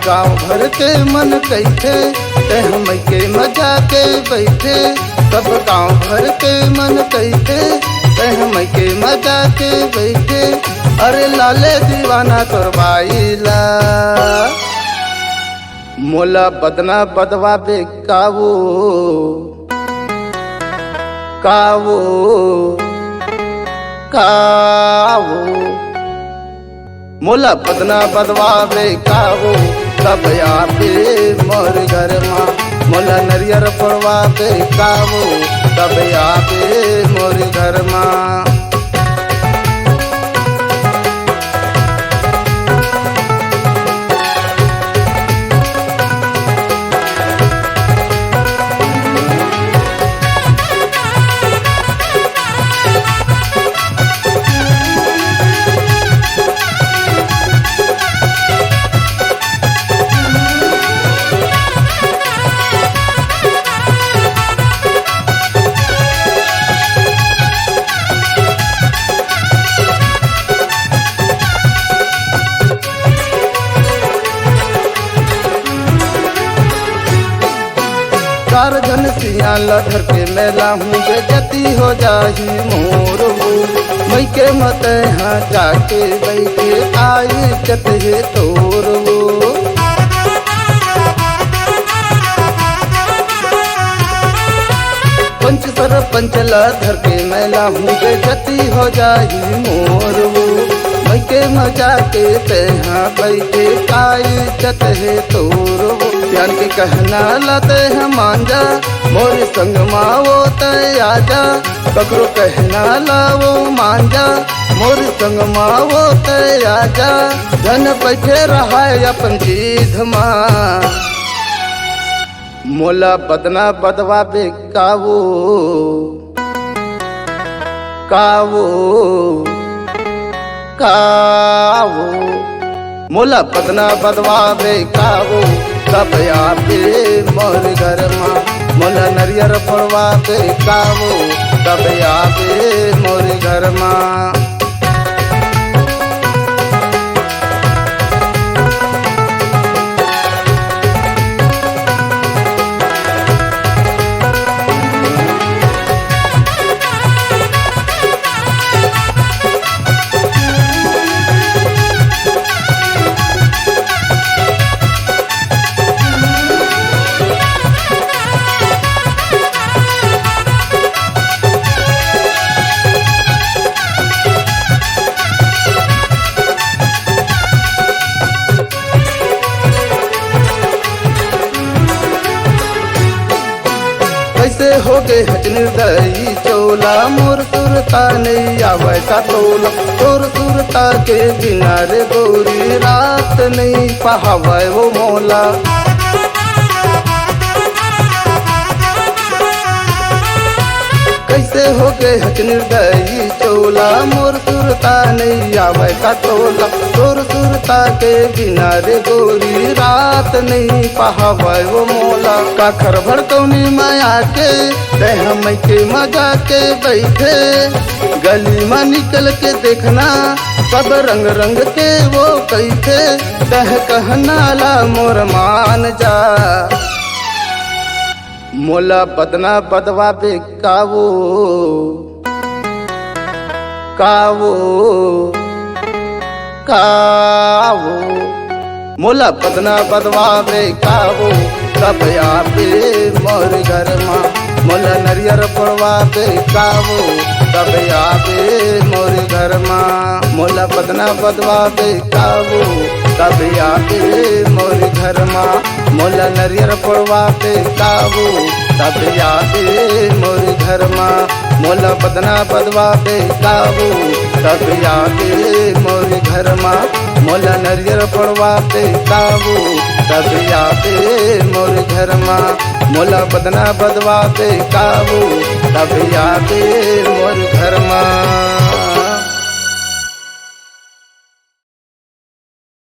गाँव भर के मन कैथे ते हम के मजा के बैठे। सब गाँव भर के मन कैथे ते हम के मजा के बैठे। अरे लाले दीवाना करवाइला मोला बदना बदवा बे कावो कावो कावो मोला बदना बदवा बे कावो सब आपे मोर घर माँ। मोला नरियर पड़वा बे कावो सब आपे मोर घर माँ। चार जन सियाल धर के मेला हूँ बेजती हो जाही मोर वो। मई के मत हाँ जाके बैठे आई चत है तोर वो। पंच सर पंचला धर के मेला हूँ बेजती हो जाही मोर वो। मई के मजा के तहाँ बैठे आई चत है तोर वो। ध्यान के कहना लाते हैं मांझा मोर संग मावो तय आजा। ककरो कहना लावो मांझा मोर संग मावो तय आजा। धन बैठे रहा अपन चीज माँ मोला बदना बदवा बे कावो कावो कावो मोला बदना बदवा बे कावो सब आपे मोर घर माँ। मोला नरियर पड़वा बे कावो सब आपे मोर घर माँ। कैसे हो गए हज निर्दयी चोला मोर सुरता नहीं आवे का तोला। तोर सुरता के बिना रे गोरी रात नहीं पहावे वो मोला। कैसे हो गए हज निर्दयी चोला मोर सुरता नहीं आवे का तोला। तोर सुरता के बिना रे गोरी रात नहीं पहावे वो मोला। काखर भड़कौनी माया के ते हम के मजा के बैठे। गली में निकल के देखना सब रंग रंग के वो कैथे। तह कहना ला मोर मान जा मोला बदना बदवा बे कावो कावो कावो मोला बदना बदवा बे कावो सब आपे मोर घर माँ। मोला नरियर पड़वा बे कावो सब आपे मोर घर माँ। मोला बदना बदवा बे कावो सब आपे मोर घर माँ। मोला नरियर पड़वा बे कावो सब आपे मोर घर माँ। मोला बदना बदवा बे कावो सब आपे मोर घर माँ। मोला नरियर पड़वा बे कावो सब आपे मोर घर माँ। मोला बदना बदवा बे कावो सब आपे